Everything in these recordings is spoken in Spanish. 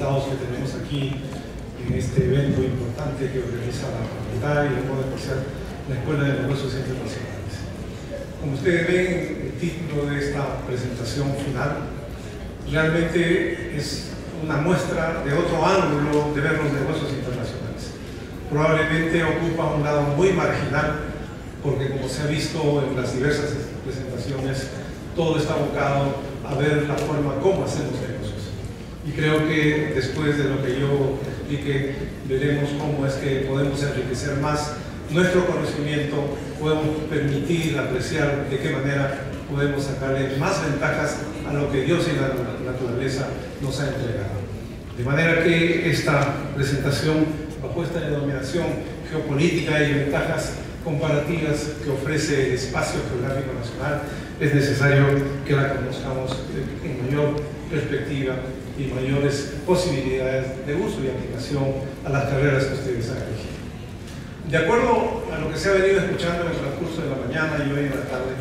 invitados que tenemos aquí en este evento importante que organiza la Facultad y de modo especial la Escuela de Negocios Internacionales. Como ustedes ven, el título de esta presentación final realmente es una muestra de otro ángulo de ver los negocios internacionales. Probablemente ocupa un lado muy marginal, porque como se ha visto en las diversas presentaciones, todo está abocado a ver la forma como hacemos negocios. Y creo que después de lo que yo explique, veremos cómo es que podemos enriquecer más nuestro conocimiento, podemos permitir, apreciar de qué manera podemos sacarle más ventajas a lo que Dios y la naturaleza nos ha entregado. De manera que esta presentación, bajo esta denominación geopolítica y ventajas comparativas que ofrece el espacio geográfico nacional, es necesario que la conozcamos en mayor perspectiva y mayores posibilidades de uso y aplicación a las carreras que ustedes han elegido. De acuerdo a lo que se ha venido escuchando en el transcurso de la mañana y hoy en la tarde,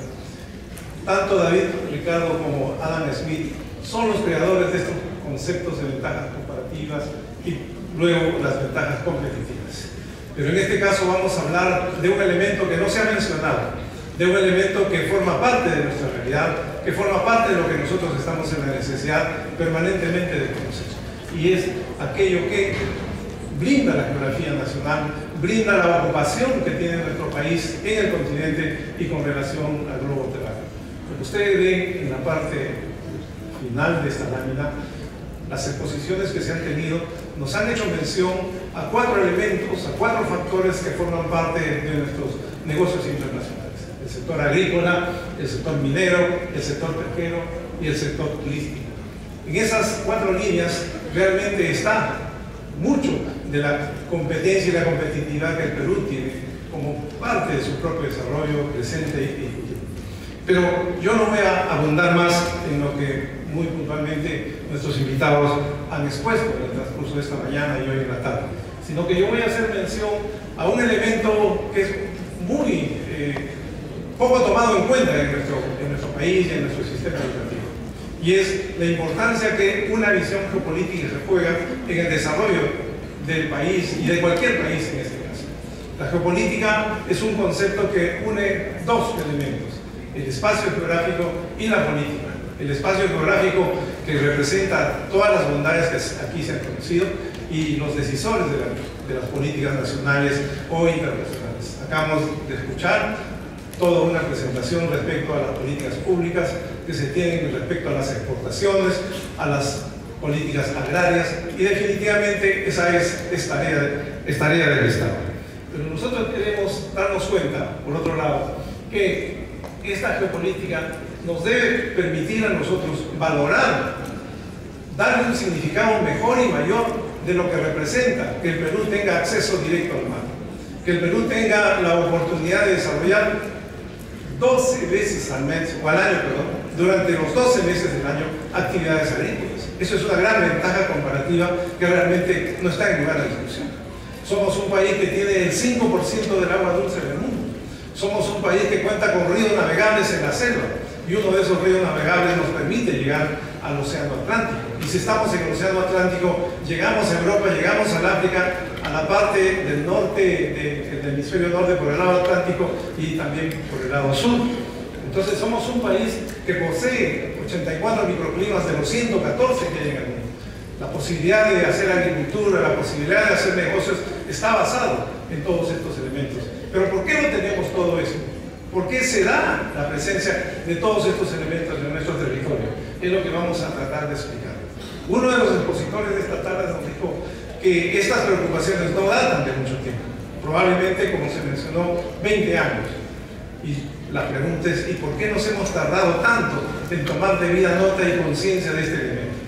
tanto David Ricardo como Adam Smith son los creadores de estos conceptos de ventajas comparativas y luego las ventajas competitivas. Pero en este caso vamos a hablar de un elemento que no se ha mencionado, de un elemento que forma parte de nuestra realidad, que forma parte de lo que nosotros estamos en la necesidad permanentemente de conocer. Y es aquello que brinda la geografía nacional, brinda la ocupación que tiene nuestro país en el continente y con relación al globo terráqueo. Lo que ustedes ven en la parte final de esta lámina, las exposiciones que se han tenido nos han hecho mención a 4 elementos, a 4 factores que forman parte de nuestros negocios internacionales: el sector agrícola, el sector minero, el sector pesquero y el sector turístico. En esas 4 líneas realmente está mucho de la competencia y la competitividad que el Perú tiene como parte de su propio desarrollo presente y futuro. Pero yo no voy a abundar más en lo que muy puntualmente nuestros invitados han expuesto en el transcurso de esta mañana y hoy en la tarde, sino que yo voy a hacer mención a un elemento que es muy poco tomado en cuenta en nuestro país y en nuestro sistema educativo, y es la importancia que una visión geopolítica se juega en el desarrollo del país y de cualquier país en este caso. La geopolítica es un concepto que une 2 elementos: el espacio geográfico y la política. El espacio geográfico, que representa todas las bondades que aquí se han conocido, y los decisores de las políticas nacionales o internacionales. Acabamos de escuchar toda una presentación respecto a las políticas públicas que se tienen respecto a las exportaciones, a las políticas agrarias, y definitivamente esa es tarea del Estado. Pero nosotros queremos darnos cuenta, por otro lado, que esta geopolítica nos debe permitir a nosotros valorar, darle un significado mejor y mayor de lo que representa que el Perú tenga acceso directo al mar, que el Perú tenga la oportunidad de desarrollar 12 veces al mes, o al año, perdón, durante los 12 meses del año, actividades agrícolas. Eso es una gran ventaja comparativa que realmente no está en lugar de discusión. Somos un país que tiene el 5% del agua dulce del mundo. Somos un país que cuenta con ríos navegables en la selva, y uno de esos ríos navegables nos permite llegar al Océano Atlántico. Y si estamos en el Océano Atlántico, llegamos a Europa, llegamos al África, a la parte del norte, del hemisferio norte por el lado Atlántico y también por el lado sur. Entonces somos un país que posee 84 microclimas de los 114 que hay en el mundo. La posibilidad de hacer agricultura, la posibilidad de hacer negocios está basado en todos estos elementos. Pero ¿por qué no tenemos todo eso? ¿Por qué se da la presencia de todos estos elementos en nuestro territorio? Es lo que vamos a tratar de explicar. Uno de los expositores de esta tarde nos dijo que estas preocupaciones no datan de mucho tiempo. Probablemente, como se mencionó, 20 años. Y la pregunta es, ¿y por qué nos hemos tardado tanto en tomar debida nota y conciencia de este elemento?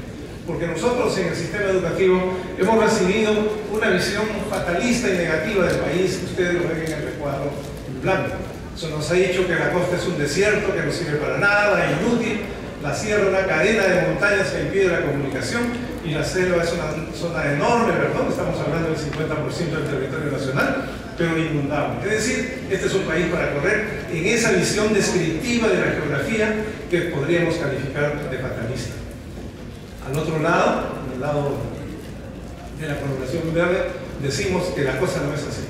Porque nosotros en el sistema educativo hemos recibido una visión fatalista y negativa del país, que ustedes lo ven en el recuadro en blanco. Se nos ha dicho que la costa es un desierto, que no sirve para nada, inútil. La sierra una cadena de montañas que impide la comunicación, y la selva es una zona enorme, perdón, estamos hablando del 50% del territorio nacional, pero inundable. Es decir, este es un país para correr en esa visión descriptiva de la geografía que podríamos calificar de fatalista. Al otro lado, en el lado de la población verde, decimos que la cosa no es así.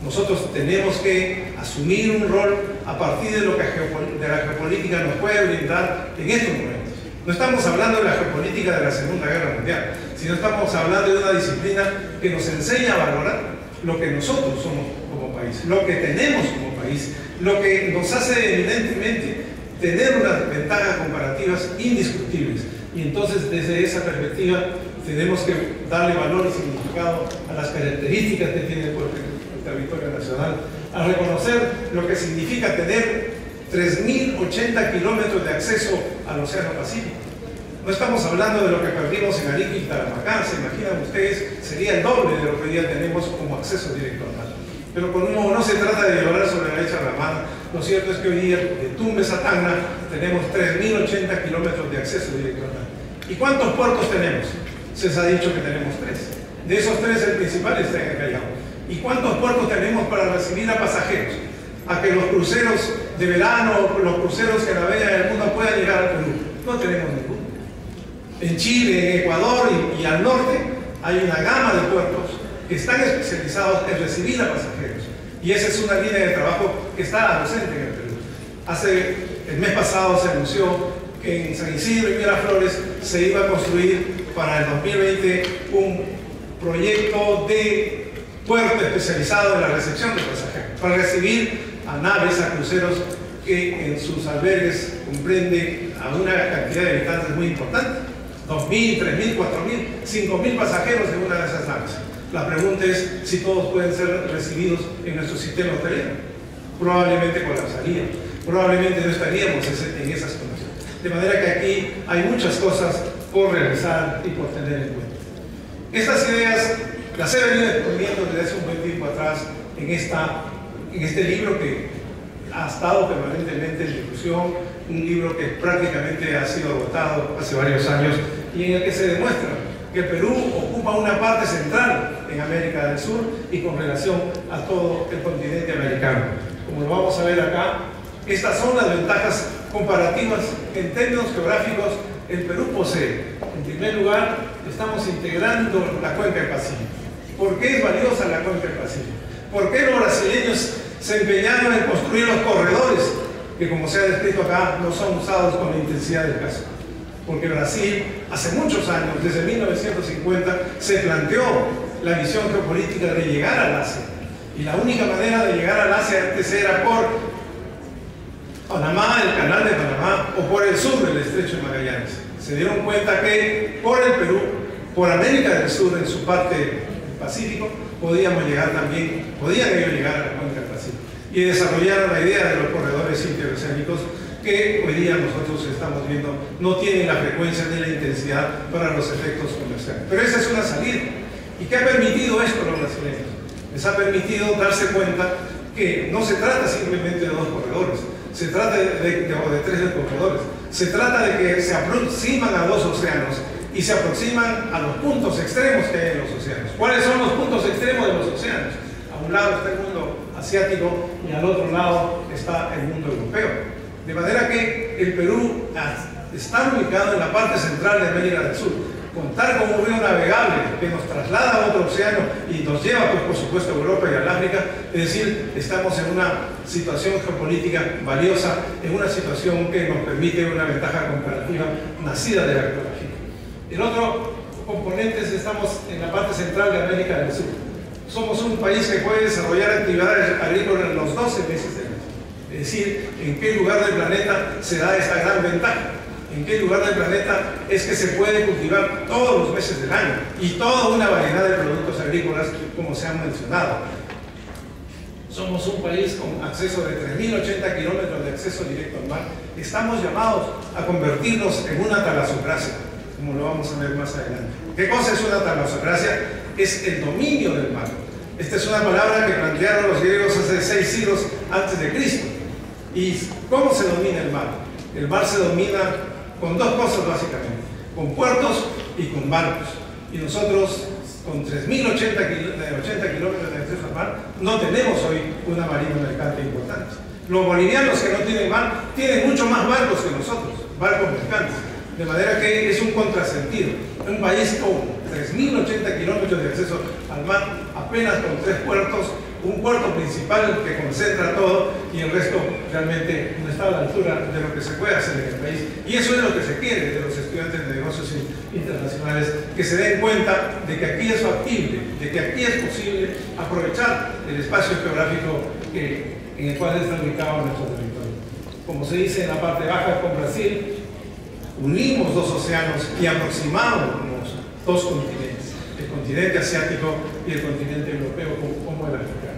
Nosotros tenemos que asumir un rol a partir de lo que la geopolítica nos puede brindar en estos momentos. No estamos hablando de la geopolítica de la Segunda Guerra Mundial, sino estamos hablando de una disciplina que nos enseña a valorar lo que nosotros somos como país, lo que tenemos como país, lo que nos hace evidentemente tener unas ventajas comparativas indiscutibles. Y entonces, desde esa perspectiva, tenemos que darle valor y significado a las características que tiene el territorio nacional, a reconocer lo que significa tener 3.080 kilómetros de acceso al Océano Pacífico. No estamos hablando de lo que perdimos en Arica y Tarapacá, se imaginan ustedes, sería el doble de lo que hoy día tenemos como acceso directo al mar. Pero como no se trata de llorar sobre la leche derramada, lo cierto es que hoy día de Tumbes a Tacna tenemos 3.080 kilómetros de acceso directo al mar. ¿Y cuántos puertos tenemos? Se les ha dicho que tenemos 3. De esos 3, el principal está en el Callao. ¿Y cuántos puertos tenemos para recibir a pasajeros? A que los cruceros de verano, los cruceros que navegan en el mundo puedan llegar al Perú. No tenemos ninguno. En Chile, en Ecuador y al norte hay una gama de puertos que están especializados en recibir a pasajeros. Y esa es una línea de trabajo que está ausente en el Perú. El mes pasado se anunció que en San Isidro y Miraflores se iba a construir para el 2020 un proyecto de puerto especializado en la recepción de pasajeros, para recibir a naves, a cruceros que en sus albergues comprenden a una cantidad de habitantes muy importante, 2.000, 3.000, 4.000, 5.000 pasajeros en una de esas naves. La pregunta es si todos pueden ser recibidos en nuestro sistema hotelero. Probablemente colapsaría, probablemente no estaríamos en esas condiciones. De manera que aquí hay muchas cosas por realizar y por tener en cuenta. Estas ideas las he venido exponiendo desde hace un buen tiempo atrás en este libro que ha estado permanentemente en discusión, un libro que prácticamente ha sido agotado hace varios años y en el que se demuestra que el Perú ocupa una parte central en América del Sur y con relación a todo el continente americano. Como lo vamos a ver acá, estas son las ventajas comparativas que en términos geográficos el Perú posee. En primer lugar, estamos integrando la cuenca del Pacífico. ¿Por qué es valiosa la cuenca del Pacífico? ¿Por qué los brasileños se empeñaron en construir los corredores que, como se ha descrito acá, no son usados con la intensidad del caso? Porque Brasil, hace muchos años, desde 1950, se planteó la visión geopolítica de llegar al Asia. Y la única manera de llegar al Asia antes era por Panamá, el canal de Panamá, o por el sur del estrecho de Magallanes. Se dieron cuenta que por el Perú, por América del Sur, en su parte del Pacífico, podían ellos llegar a la cuenca del Pacífico. Y desarrollaron la idea de los corredores interoceánicos que hoy día nosotros estamos viendo no tienen la frecuencia ni la intensidad para los efectos comerciales. Pero esa es una salida. ¿Y qué ha permitido esto a los brasileños? Les ha permitido darse cuenta que no se trata simplemente de 2 corredores, se trata de 3 corredores, se trata de que se aproximan a 2 océanos y se aproximan a los puntos extremos que hay en los océanos. ¿Cuáles son los puntos extremos de los océanos? A un lado está el mundo asiático y al otro lado está el mundo europeo. De manera que el Perú está ubicado en la parte central de América del Sur. Contar con un río navegable que nos traslada a otro océano y nos lleva, pues, por supuesto, a Europa y al África, es decir, estamos en una situación geopolítica valiosa, en una situación que nos permite una ventaja comparativa nacida de la geografía. El otro componente es que estamos en la parte central de América del Sur. Somos un país que puede desarrollar actividades agrícolas en los 12 meses del año. Es decir, ¿en qué lugar del planeta se da esta gran ventaja? ¿En qué lugar del planeta es que se puede cultivar todos los meses del año y toda una variedad de productos agrícolas, como se han mencionado? Somos un país con acceso de 3.080 kilómetros de acceso directo al mar. Estamos llamados a convertirnos en una talasocracia, como lo vamos a ver más adelante. ¿Qué cosa es una talasocracia? Es el dominio del mar. Esta es una palabra que plantearon los griegos hace 6 siglos antes de Cristo. ¿Y cómo se domina el mar? El mar se domina con 2 cosas básicamente, con puertos y con barcos. Y nosotros, con 3.080 kilómetros de acceso al mar, no tenemos hoy una marina mercante importante. Los bolivianos que no tienen mar, tienen mucho más barcos que nosotros, barcos mercantes. De manera que es un contrasentido. Un país con 3.080 kilómetros de acceso al mar apenas con 3 puertos, un puerto principal que concentra todo y el resto realmente no está a la altura de lo que se puede hacer en el país. Y eso es lo que se quiere de los estudiantes de negocios internacionales, que se den cuenta de que aquí es factible, de que aquí es posible aprovechar el espacio geográfico en el cual está ubicado nuestro territorio. Como se dice en la parte baja, con Brasil unimos 2 océanos y aproximamos 2 continentes, el continente asiático y el continente europeo como el africano.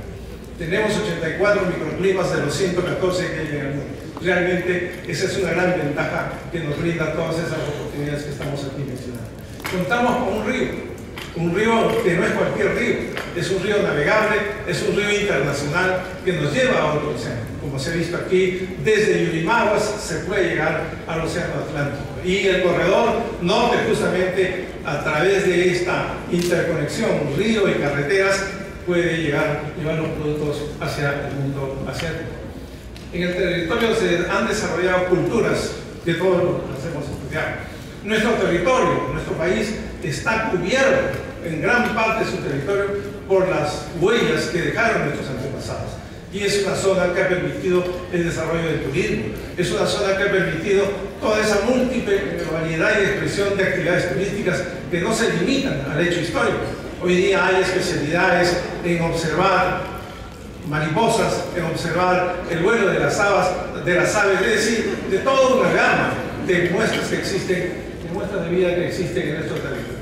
Tenemos 84 microclimas de los 114 que hay en el mundo. Realmente esa es una gran ventaja que nos brinda todas esas oportunidades que estamos aquí mencionando. Contamos con un río que no es cualquier río, es un río navegable, es un río internacional que nos lleva a otro océano. Como se ha visto aquí, desde Yurimaguas se puede llegar al océano Atlántico. Y el corredor norte, justamente a través de esta interconexión, río y carreteras, puede llevar los productos hacia el mundo asiático. En el territorio se han desarrollado culturas que todos las hemos estudiado. Nuestro territorio, nuestro país, está cubierto en gran parte de su territorio por las huellas que dejaron nuestros antepasados. Y es una zona que ha permitido el desarrollo del turismo, es una zona que ha permitido toda esa múltiple variedad y expresión de actividades turísticas que no se limitan al hecho histórico. Hoy día hay especialidades en observar mariposas, en observar el vuelo de las aves, es decir, de toda una gama de muestras que existen, de muestras de vida que existen en nuestro territorio.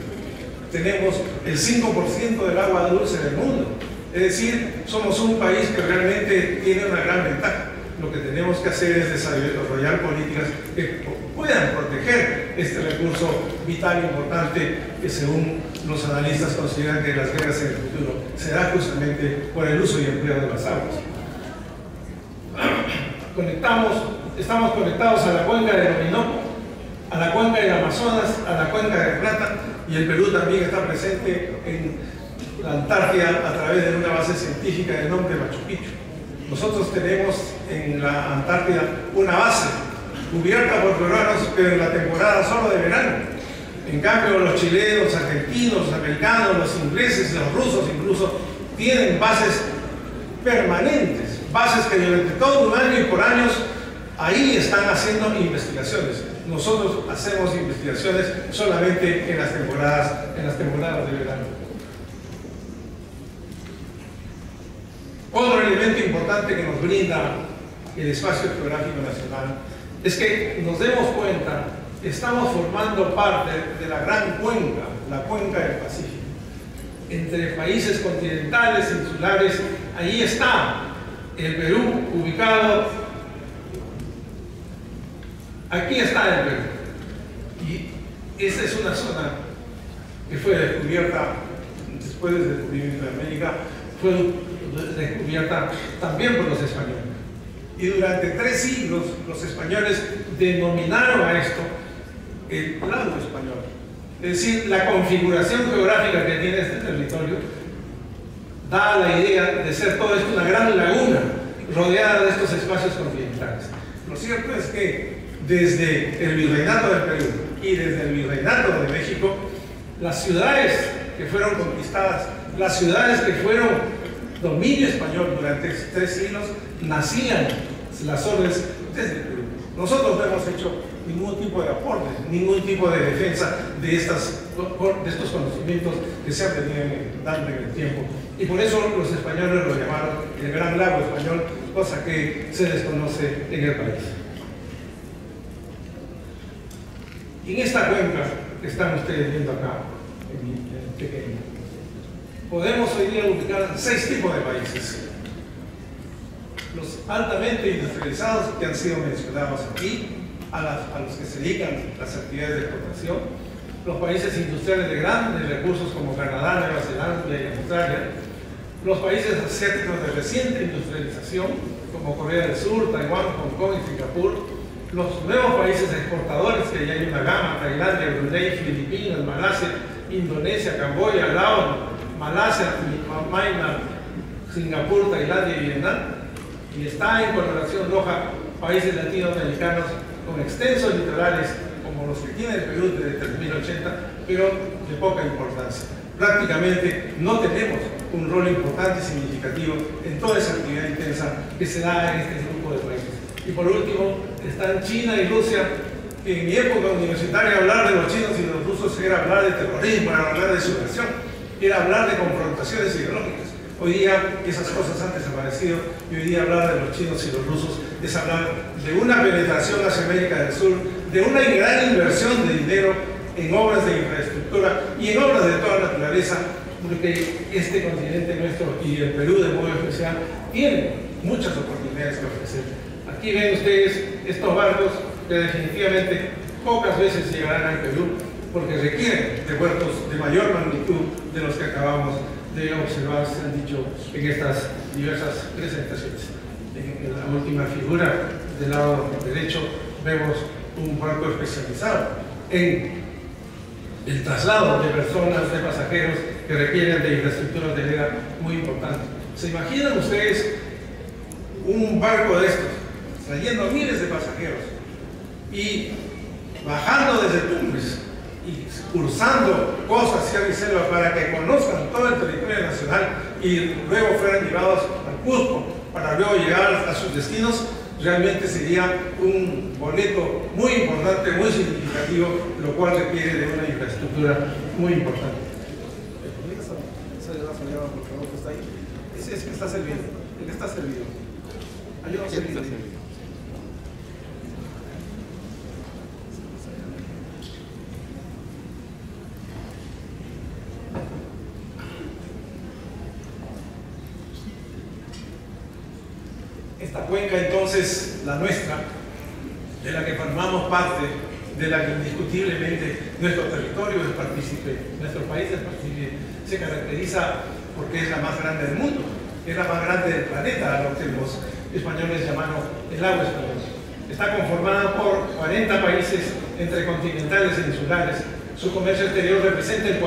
Tenemos el 5% del agua dulce del mundo. Es decir, somos un país que realmente tiene una gran ventaja. Lo que tenemos que hacer es desarrollar políticas que puedan proteger este recurso vital e importante que, según los analistas, consideran que las guerras en el futuro será justamente por el uso y empleo de las aguas. Estamos conectados a la cuenca del Orinoco, a la cuenca del Amazonas, a la cuenca del Plata, y el Perú también está presente en la Antártida a través de una base científica de nombre Machu Picchu. Nosotros tenemos en la Antártida una base cubierta por peruanos, pero en la temporada solo de verano. En cambio, los chilenos, los argentinos, los americanos, los ingleses, los rusos incluso, tienen bases permanentes, bases que durante todo un año y por años ahí están haciendo investigaciones. Nosotros hacemos investigaciones solamente en las temporadas de verano. Otro elemento importante que nos brinda el espacio geográfico nacional es que nos demos cuenta que estamos formando parte de la gran cuenca, la cuenca del Pacífico. Entre países continentales, insulares, ahí está el Perú ubicado. Aquí está el Perú. Y esta es una zona que fue descubierta después del descubrimiento de América, fue descubierta también por los españoles. Y durante 3 siglos los españoles denominaron a esto el lado español. Es decir, la configuración geográfica que tiene este territorio da la idea de ser todo esto una gran laguna rodeada de estos espacios continentales. Lo cierto es que desde el Virreinato del Perú y desde el Virreinato de México, las ciudades que fueron conquistadas, las ciudades que fueron dominio español durante 3 siglos, nacían las órdenes desde el Perú. Nosotros no hemos hecho ningún tipo de aporte, ningún tipo de defensa de estos conocimientos que se han venido dando en el tiempo. Y por eso los españoles lo llamaron el Gran Lago Español, cosa que se desconoce en el país. Y en esta cuenca que están ustedes viendo acá, en el pequeño, podemos hoy día ubicar 6 tipos de países. Los altamente industrializados, que han sido mencionados aquí, a los que se dedican las actividades de exportación, los países industriales de grandes recursos como Canadá, Nueva Zelanda y Australia, los países asiáticos de reciente industrialización como Corea del Sur, Taiwán, Hong Kong y Singapur, los nuevos países exportadores, que ya hay una gama: Tailandia, Brunei, Filipinas, Malasia, Indonesia, Camboya, Laos, Malasia, Myanmar, Singapur, Tailandia y Vietnam. Y está en coloración roja países latinoamericanos con extensos litorales como los que tiene el Perú desde 3080, pero de poca importancia. prácticamente no tenemos un rol importante y significativo en toda esa actividad intensa que se da en este grupo de países. Y por último, están China y Rusia, que en mi época universitaria hablar de los chinos y los rusos era hablar de terrorismo, era hablar de subversión, era hablar de confrontaciones ideológicas. Hoy día esas cosas han desaparecido y hoy día hablar de los chinos y los rusos es hablar de una penetración hacia América del Sur, de una gran inversión de dinero en obras de infraestructura y en obras de toda naturaleza, porque este continente nuestro y el Perú de modo especial tiene muchas oportunidades que ofrecer. Aquí ven ustedes estos barcos que definitivamente pocas veces llegarán al Perú porque requieren de puertos de mayor magnitud de los que acabamos de observar, se han dicho en estas diversas presentaciones. En la última figura del lado derecho vemos un barco especializado en el traslado de personas, de pasajeros que requieren de infraestructura hotelera muy importante. ¿Se imaginan ustedes un barco de estos trayendo miles de pasajeros y bajando desde Tumbes y cruzando costa, sierra y selva para que conozcan todo el territorio nacional y luego fueran llevados al Cusco para luego llegar a sus destinos? Realmente sería un boleto muy importante, muy significativo, lo cual requiere de una infraestructura muy importante. Ese es que está servido, el que está servido. Ayúdanos a servir. Esta cuenca entonces, la nuestra, de la que formamos parte, de la que indiscutiblemente nuestro territorio es partícipe, nuestro país es partícipe, se caracteriza porque es la más grande del mundo, es la más grande del planeta, a lo que los españoles llamaron el agua española. Está conformada por 40 países entre continentales e insulares. Su comercio exterior representa el 48%,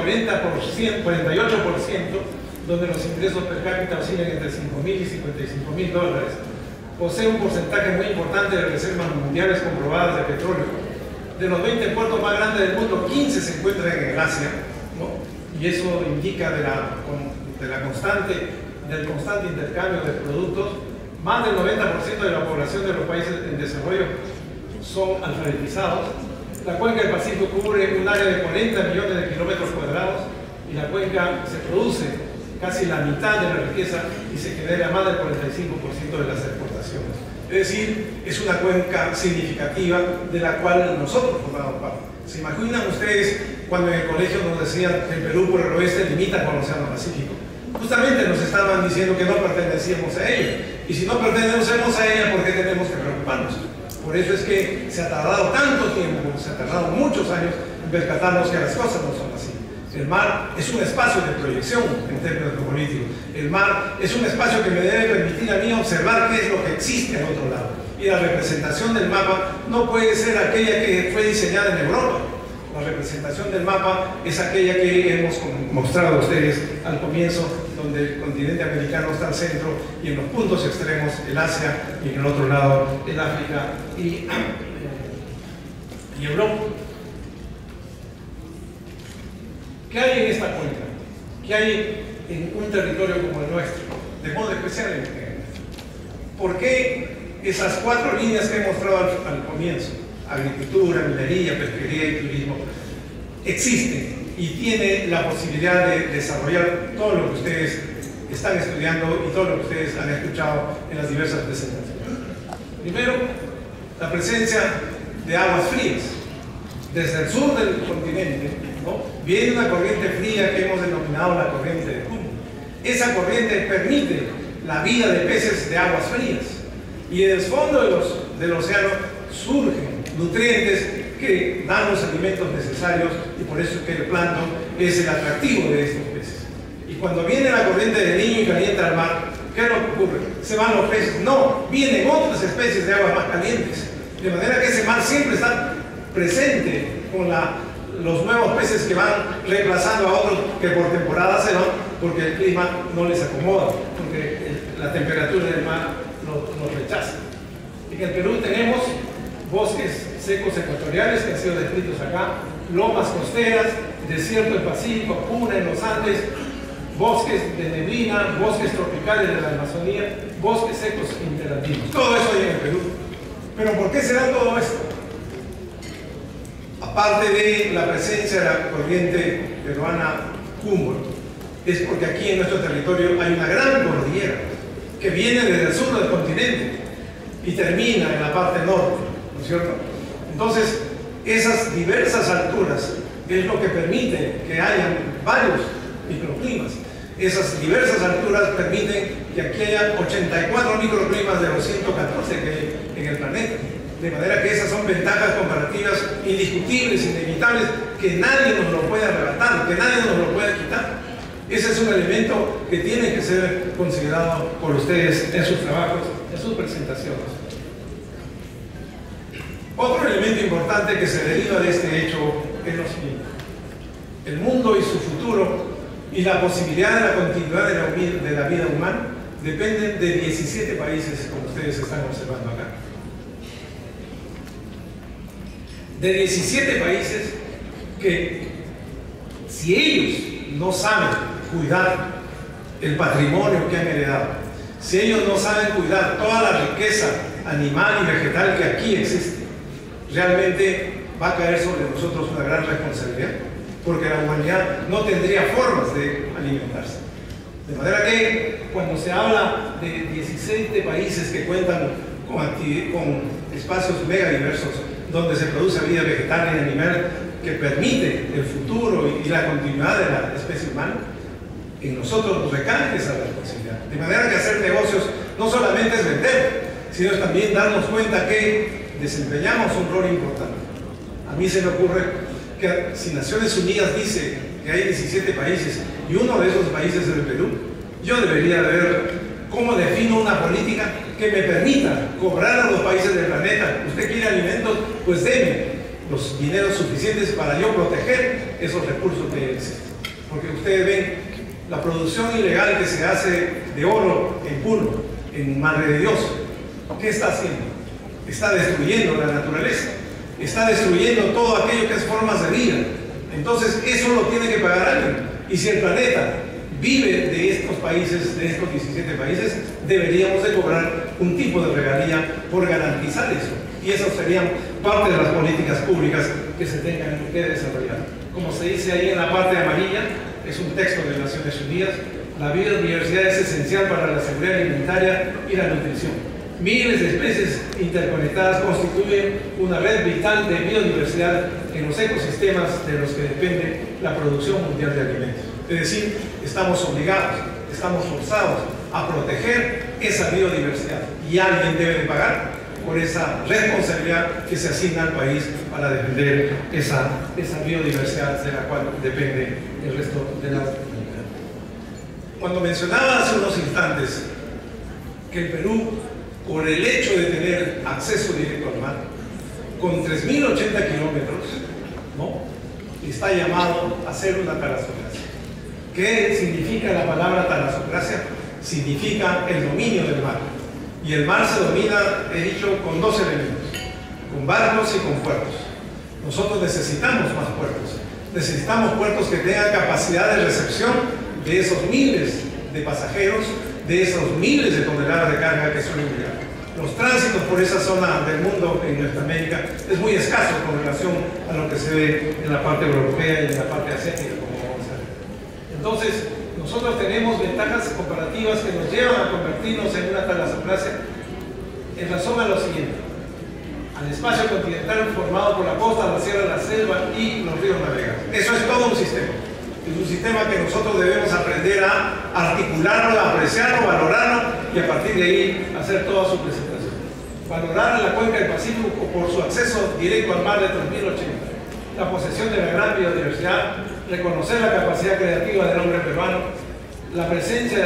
donde los ingresos per cápita oscilan entre $5.000 y $55.000. Posee un porcentaje muy importante de reservas mundiales comprobadas de petróleo. De los 20 puertos más grandes del mundo, 15 se encuentran en el Asia, ¿no? Y eso indica del constante intercambio de productos. Más del 90% de la población de los países en desarrollo son alfabetizados. La cuenca del Pacífico cubre un área de 40 millones de kilómetros cuadrados y la cuenca se produce casi la mitad de la riqueza y se genera más del 45% de las exportaciones. Es decir, es una cuenca significativa de la cual nosotros formamos parte. ¿Se imaginan ustedes cuando en el colegio nos decían que el Perú por el oeste limita con el Océano Pacífico? Justamente nos estaban diciendo que no pertenecíamos a ella. Y si no pertenecemos a ella, ¿por qué tenemos que preocuparnos? Por eso es que se ha tardado tanto tiempo, se ha tardado muchos años en percatarnos que las cosas no son así. El mar es un espacio de proyección en términos geopolíticos. El mar es un espacio que me debe permitir a mí observar qué es lo que existe al otro lado. Y la representación del mapa no puede ser aquella que fue diseñada en Europa. La representación del mapa es aquella que hemos mostrado a ustedes al comienzo, donde el continente americano está al centro y en los puntos extremos el Asia y en el otro lado el África y Europa. ¿Qué hay en esta cuenca? ¿Qué hay en un territorio como el nuestro? De modo especial en este. ¿Por qué esas 4 líneas que he mostrado al comienzo, agricultura, minería, pesquería y turismo, existen y tienen la posibilidad de desarrollar todo lo que ustedes están estudiando y todo lo que ustedes han escuchado en las diversas presentaciones? Primero, la presencia de aguas frías. Desde el sur del continente, ¿no?, viene una corriente fría que hemos denominado la corriente de Humboldt. Esa corriente permite la vida de peces de aguas frías y en el fondo del océano surgen nutrientes que dan los alimentos necesarios y por eso es que el plancton es el atractivo de estos peces. Y cuando viene la corriente del Niño y calienta el mar, ¿qué es lo que ocurre? ¿Se van los peces? No, vienen otras especies de aguas más calientes, de manera que ese mar siempre está presente con los nuevos peces que van reemplazando a otros que por temporada se van porque el clima no les acomoda, porque la temperatura del mar los rechaza. En el Perú tenemos bosques secos ecuatoriales que han sido descritos acá, lomas costeras, desierto del Pacífico, puna en los Andes, bosques de neblina, bosques tropicales de la Amazonía, bosques secos interandinos. Todo eso hay en el Perú. ¿Pero por qué se da todo esto? Aparte de la presencia de la corriente peruana Humboldt, es porque aquí en nuestro territorio hay una gran cordillera que viene desde el sur del continente y termina en la parte norte, ¿no es cierto? Entonces, esas diversas alturas es lo que permite que haya varios microclimas. Esas diversas alturas permiten que aquí haya 84 microclimas de los 114 que hay en el planeta. De manera que esas son ventajas comparativas indiscutibles, inevitables, que nadie nos lo puede arrebatar, que nadie nos lo puede quitar. Ese es un elemento que tiene que ser considerado por ustedes en sus trabajos, en sus presentaciones. Otro elemento importante que se deriva de este hecho es lo siguiente. El mundo y su futuro y la posibilidad de la continuidad de la vida humana dependen de 17 países, como ustedes están observando acá. De 17 países que, si ellos no saben cuidar el patrimonio que han heredado, si ellos no saben cuidar toda la riqueza animal y vegetal que aquí existe, realmente va a caer sobre nosotros una gran responsabilidad, porque la humanidad no tendría formas de alimentarse. De manera que cuando se habla de 17 países que cuentan con espacios mega diversos donde se produce vida vegetal y animal que permite el futuro y la continuidad de la especie humana, en nosotros nos recae esa responsabilidad. De manera que hacer negocios no solamente es vender, sino es también darnos cuenta que desempeñamos un rol importante. A mí se me ocurre que si Naciones Unidas dice que hay 17 países y uno de esos países es el Perú, yo debería de ver cómo defino una política que me permita cobrar a los países del planeta. Usted quiere alimentos, pues deme los dineros suficientes para yo proteger esos recursos que existen. Porque ustedes ven la producción ilegal que se hace de oro en Puno, en Madre de Dios. ¿Qué está haciendo? Está destruyendo la naturaleza, está destruyendo todo aquello que es formas de vida. Entonces eso lo tiene que pagar alguien. Y si el planeta vive de estos países, de estos 17 países, deberíamos de cobrar un tipo de regalía por garantizar eso. Y eso serían parte de las políticas públicas que se tengan que desarrollar. Como se dice ahí en la parte amarilla, es un texto de Naciones Unidas, la biodiversidad es esencial para la seguridad alimentaria y la nutrición. Miles de especies interconectadas constituyen una red vital de biodiversidad en los ecosistemas de los que depende la producción mundial de alimentos. Es decir, estamos obligados, estamos forzados a proteger esa biodiversidad y alguien debe de pagar por esa responsabilidad que se asigna al país para defender esa biodiversidad de la cual depende el resto de la humanidad. Cuando mencionaba hace unos instantes que el Perú, por el hecho de tener acceso directo al mar, con 3.080 kilómetros, ¿no?, está llamado a ser una talasocracia. ¿Qué significa la palabra talasocracia? Significa el dominio del mar. Y el mar se domina, he dicho, con dos elementos, con barcos y con puertos. Nosotros necesitamos más puertos. Necesitamos puertos que tengan capacidad de recepción de esos miles de pasajeros, de esos miles de toneladas de carga que suelen llegar. Los tránsitos por esa zona del mundo en nuestra América es muy escaso con relación a lo que se ve en la parte europea y en la parte asiática, como vamos a ver. Entonces, nosotros tenemos ventajas comparativas que nos llevan a convertirnos en una talasocracia en razón a lo siguiente: al espacio continental formado por la costa, la sierra, la selva y los ríos navegables. Eso es todo un sistema. Es un sistema que nosotros debemos aprender a articularlo, a apreciarlo, valorarlo y a partir de ahí hacer toda su presentación. Valorar a la cuenca del Pacífico por su acceso directo al mar de 3080, la posesión de la gran biodiversidad, reconocer la capacidad creativa del hombre peruano, la presencia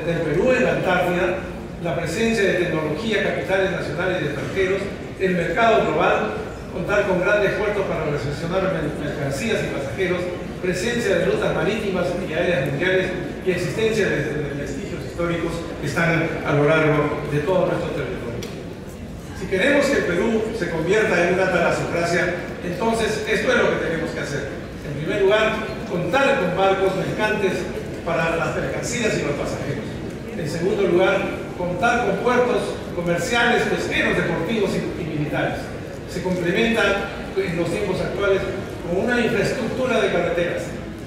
del Perú en la Antártida, la presencia de tecnología, capitales nacionales y extranjeros, el mercado global, contar con grandes puertos para recepcionar mercancías y pasajeros, presencia de rutas marítimas y aéreas mundiales y existencia de vestigios históricos que están a lo largo de todo nuestro territorio. Si queremos que el Perú se convierta en una talasocracia, entonces esto es lo que tenemos que hacer. primer lugar, contar con barcos mercantes para las mercancías y los pasajeros. En segundo lugar, contar con puertos comerciales, pesqueros, deportivos y militares. Se complementa en los tiempos actuales con una infraestructura de carreteras.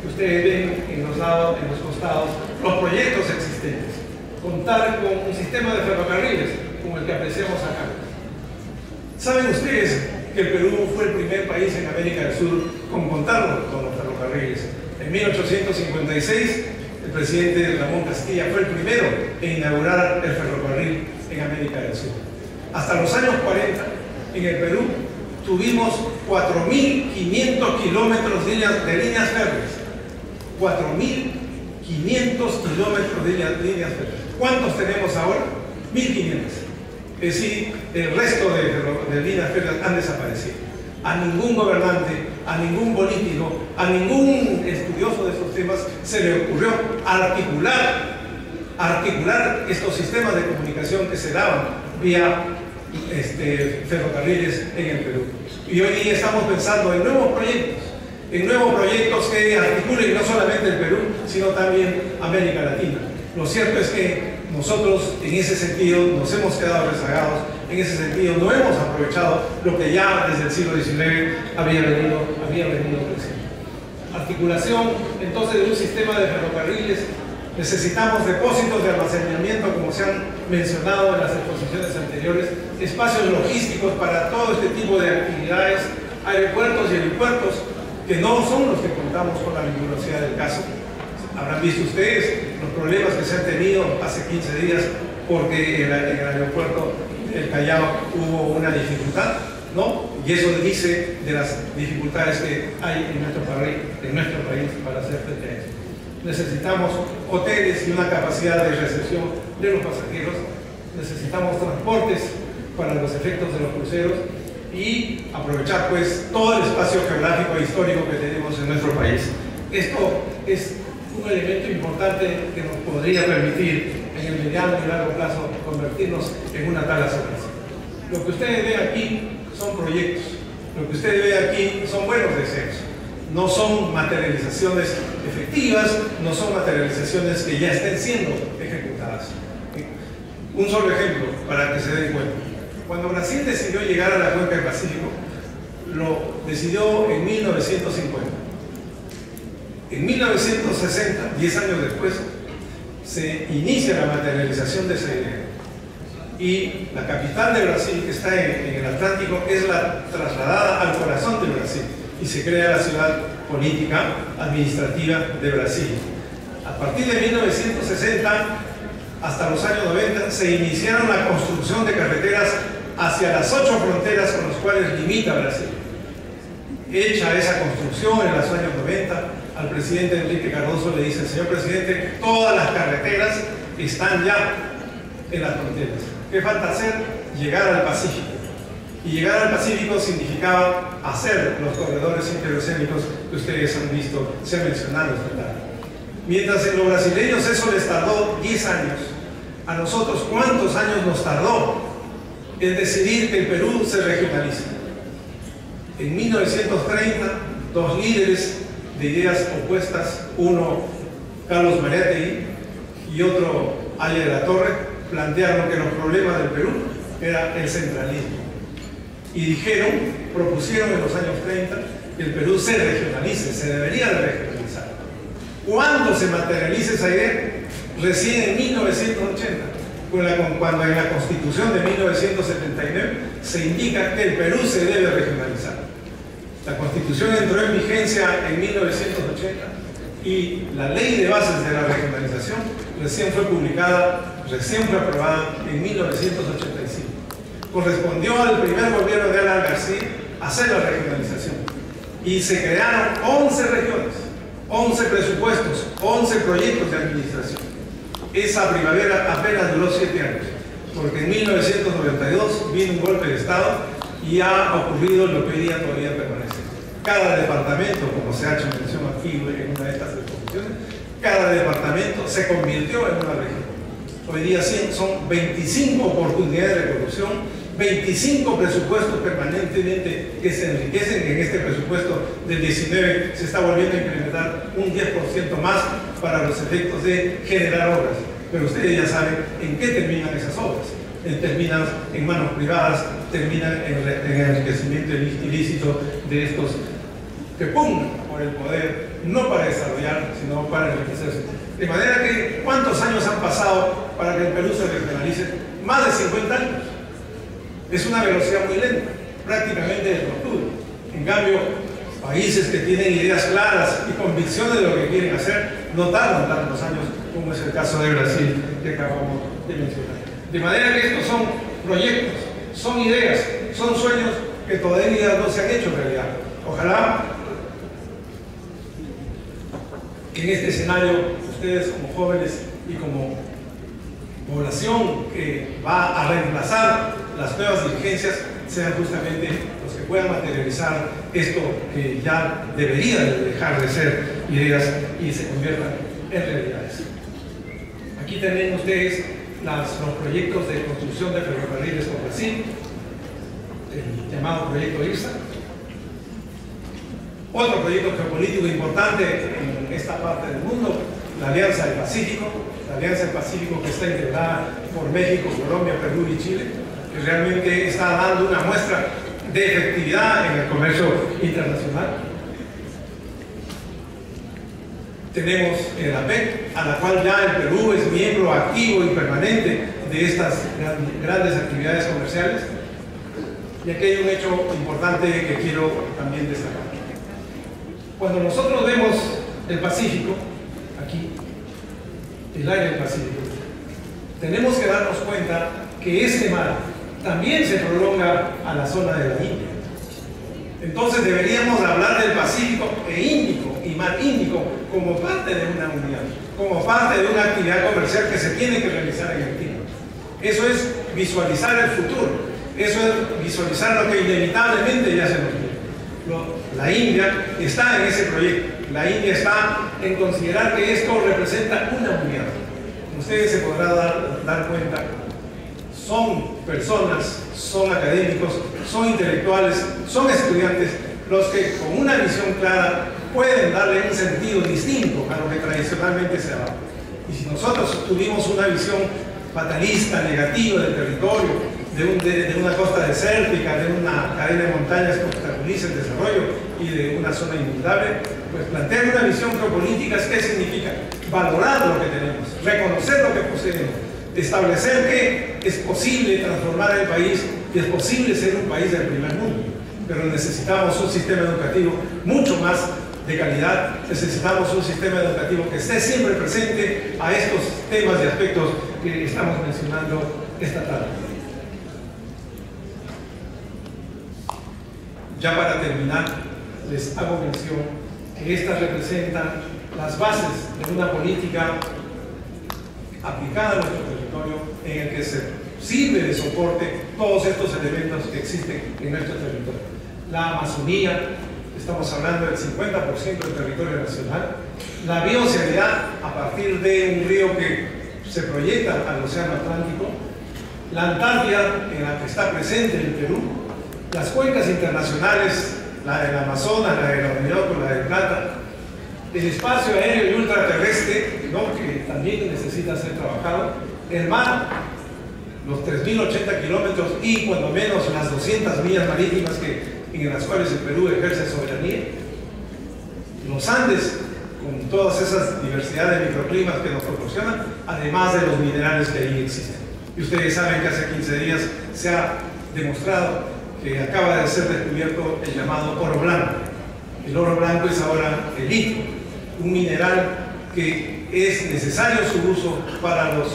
Ustedes ven en los lados, en los costados, los proyectos existentes. Contar con un sistema de ferrocarriles como el que apreciamos acá. ¿Saben ustedes que el Perú fue el primer país en América del Sur con contar con los ferrocarriles? En 1856, el presidente Ramón Castilla fue el primero en inaugurar el ferrocarril en América del Sur. Hasta los años 40, en el Perú, tuvimos 4.500 kilómetros de líneas férreas. 4.500 kilómetros de líneas férreas. ¿Cuántos tenemos ahora? 1.500. Es decir, el resto de líneas férreas han desaparecido. A ningún gobernante, a ningún político, a ningún estudioso de estos temas se le ocurrió articular estos sistemas de comunicación que se daban vía ferrocarriles en el Perú. Y hoy día estamos pensando en nuevos proyectos que articulen no solamente el Perú, sino también América Latina. Lo cierto es que nosotros en ese sentido nos hemos quedado rezagados, en ese sentido no hemos aprovechado lo que ya desde el siglo XIX había venido creciendo. Articulación entonces de un sistema de ferrocarriles. Necesitamos depósitos de almacenamiento, como se han mencionado en las exposiciones anteriores, espacios logísticos para todo este tipo de actividades, aeropuertos y helipuertos, que no son los que contamos con la rigurosidad del caso. Habrán visto ustedes los problemas que se han tenido hace 15 días porque en el aeropuerto del Callao hubo una dificultad, ¿no? Y eso dice de las dificultades que hay en nuestro país para hacer frente a eso. Necesitamos hoteles y una capacidad de recepción de los pasajeros. Necesitamos transportes para los efectos de los cruceros y aprovechar pues todo el espacio geográfico e histórico que tenemos en nuestro país. Esto es un elemento importante que nos podría permitir en el mediano y largo plazo convertirnos en una tala soberana. Lo que ustedes ven aquí son proyectos, lo que ustedes ven aquí son buenos deseos, no son materializaciones efectivas, no son materializaciones que ya estén siendo ejecutadas. Un solo ejemplo para que se den cuenta. Cuando Brasil decidió llegar a la cuenca del Pacífico, lo decidió en 1950. En 1960, 10 años después, se inicia la materialización de esa idea. Y la capital de Brasil, que está en el Atlántico, es la trasladada al corazón de Brasil y se crea la ciudad política, administrativa de Brasil. A partir de 1960 hasta los años 90 se iniciaron la construcción de carreteras hacia las 8 fronteras con las cuales limita Brasil. Hecha esa construcción en los años 90, al presidente Enrique Cardoso le dice: señor presidente, todas las carreteras están ya en las fronteras. ¿Qué falta hacer? Llegar al Pacífico. Y llegar al Pacífico significaba hacer los corredores interoceánicos que ustedes han visto, se ha mencionado esta tarde. Mientras en los brasileños eso les tardó 10 años, a nosotros ¿cuántos años nos tardó en decidir que el Perú se regionalice? En 1930, dos líderes de ideas opuestas, uno Carlos Mariátegui y otro Haya de la Torre, plantearon que los problemas del Perú era el centralismo. Y propusieron en los años 30 que el Perú se regionalice, se debería de regionalizar. ¿Cuándo se materializa esa idea? Recién en 1980, cuando en la Constitución de 1979 se indica que el Perú se debe regionalizar. La Constitución entró en vigencia en 1980 y la Ley de Bases de la Regionalización recién fue publicada, recién fue aprobada en 1985. Correspondió al primer gobierno de Alan García hacer la regionalización y se crearon 11 regiones, 11 presupuestos, 11 proyectos de administración. Esa primavera apenas duró 7 años, porque en 1992 vino un golpe de Estado y ha ocurrido lo que hoy día todavía permanece. Cada departamento, como se ha hecho mención aquí en una de estas exposiciones, cada departamento se convirtió en una región. Hoy día son 25 oportunidades de corrupción 25 presupuestos permanentemente que se enriquecen. En este presupuesto del 19 se está volviendo a incrementar un 10% más para los efectos de generar obras. Pero ustedes ya saben en qué terminan esas obras. Terminan en manos privadas, terminan en el enriquecimiento ilícito de estos que pugnan por el poder, no para desarrollar, sino para enriquecerse. De manera que, ¿cuántos años han pasado para que el Perú se regionalice? Más de 50 años. Es una velocidad muy lenta, prácticamente de tortura. En cambio, países que tienen ideas claras y convicciones de lo que quieren hacer, no tardan tantos años, como es el caso de Brasil, que acabamos de mencionar. De manera que estos son proyectos, son ideas, son sueños que todavía no se han hecho realidad. Ojalá que en este escenario ustedes como jóvenes y como población que va a reemplazar las nuevas dirigencias sean justamente los que puedan materializar esto que ya debería dejar de ser ideas y se conviertan en realidades. Aquí tienen ustedes los proyectos de construcción de ferrocarriles con Brasil, el llamado proyecto IRSA. Otro proyecto geopolítico importante en esta parte del mundo, la Alianza del Pacífico, que está integrada por México, Colombia, Perú y Chile, que realmente está dando una muestra de efectividad en el comercio internacional. Tenemos el APEC, a la cual ya el Perú es miembro activo y permanente de estas grandes actividades comerciales. Y aquí hay un hecho importante que quiero también destacar. Cuando nosotros vemos el Pacífico, aquí, el área del Pacífico, tenemos que darnos cuenta que este mar también se prolonga a la zona de la India. Entonces deberíamos hablar del Pacífico e Índico y Mar Índico como parte de una unidad, como parte de una actividad comercial que se tiene que realizar en el tiempo. Eso es visualizar el futuro, eso es visualizar lo que inevitablemente ya se nos viene. La India está en ese proyecto, la India está en considerar que esto representa una unidad. Ustedes se podrán dar cuenta, son personas, son académicos, son intelectuales, son estudiantes los que con una visión clara pueden darle un sentido distinto a lo que tradicionalmente se da. Y si nosotros tuvimos una visión fatalista, negativa del territorio, de una costa desértica, de una cadena de montañas que obstaculiza el desarrollo y de una zona inundable, pues plantear una visión geopolítica, ¿qué significa? Valorar lo que tenemos, reconocer lo que poseemos, establecer que es posible transformar el país y es posible ser un país del primer mundo, pero necesitamos un sistema educativo mucho más de calidad, necesitamos un sistema educativo que esté siempre presente a estos temas y aspectos que estamos mencionando esta tarde. Ya para terminar, les hago mención que estas representan las bases de una política aplicada a nuestro territorio en el que se sirve de soporte todos estos elementos que existen en nuestro territorio. La Amazonía, estamos hablando del 50% del territorio nacional, la bioceanidad a partir de un río que se proyecta al Océano Atlántico, la Antártida en la que está presente el Perú, las cuencas internacionales, la del Amazonas, la del Orinoco, la del Plata, el espacio aéreo y ultraterrestre, ¿no?, que también necesita ser trabajado, el mar, los 3.080 kilómetros y cuando menos las 200 millas marítimas en las cuales el Perú ejerce soberanía, los Andes, con todas esas diversidades de microclimas que nos proporcionan, además de los minerales que ahí existen. Y ustedes saben que hace 15 días se ha demostrado que acaba de ser descubierto el llamado oro blanco. El oro blanco es ahora el litio, un mineral que es necesario su uso para los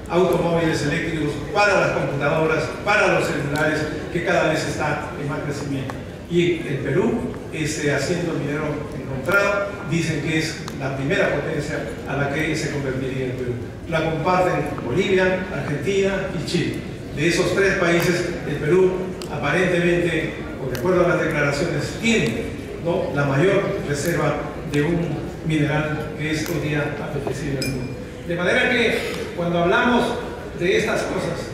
automóviles eléctricos, para las computadoras, para los celulares, que cada vez está en más crecimiento. Y el Perú, ese haciendo minero encontrado, dicen que es la primera potencia a la que se convertiría el Perú. La comparten Bolivia, Argentina y Chile. De esos tres países, el Perú aparentemente, o de acuerdo a las declaraciones, tiene, ¿no?, la mayor reserva de un mineral que es hoy día apetecible en el mundo. De manera que cuando hablamos de estas cosas,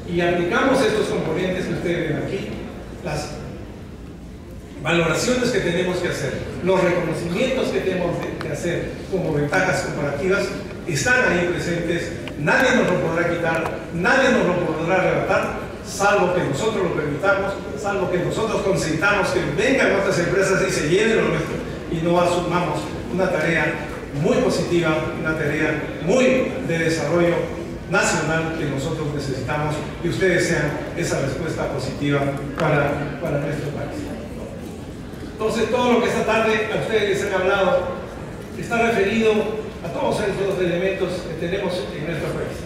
y aplicamos estos componentes que ustedes ven aquí, las valoraciones que tenemos que hacer, los reconocimientos que tenemos que hacer como ventajas comparativas, están ahí presentes. Nadie nos lo podrá quitar, nadie nos lo podrá arrebatar, salvo que nosotros lo permitamos, salvo que nosotros consintamos que vengan otras empresas y se lleven lo nuestro y no asumamos una tarea muy positiva, una tarea muy de desarrollo nacional que nosotros necesitamos, y ustedes sean esa respuesta positiva para nuestro país. Entonces, todo lo que esta tarde a ustedes les han hablado está referido a todos estos elementos que tenemos en nuestro país.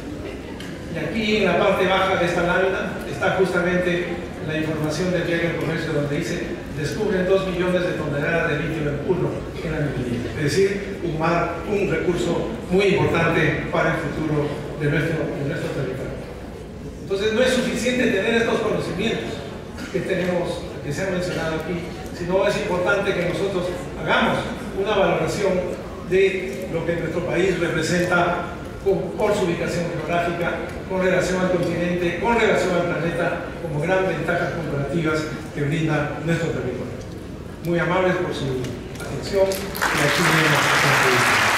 Y aquí en la parte baja de esta lámina está justamente la información del Diario del Comercio, donde dice: descubren 2 millones de toneladas de litio en puro en la minería. Es decir, un recurso muy importante para el futuro de nuestro territorio. Entonces, no es suficiente tener estos conocimientos que tenemos, que se han mencionado aquí, sino es importante que nosotros hagamos una valoración de lo que nuestro país representa por su ubicación geográfica, con relación al continente, con relación al planeta, como grandes ventajas comparativas que brinda nuestro territorio. Muy amables por su atención y aquí viene la entrevista.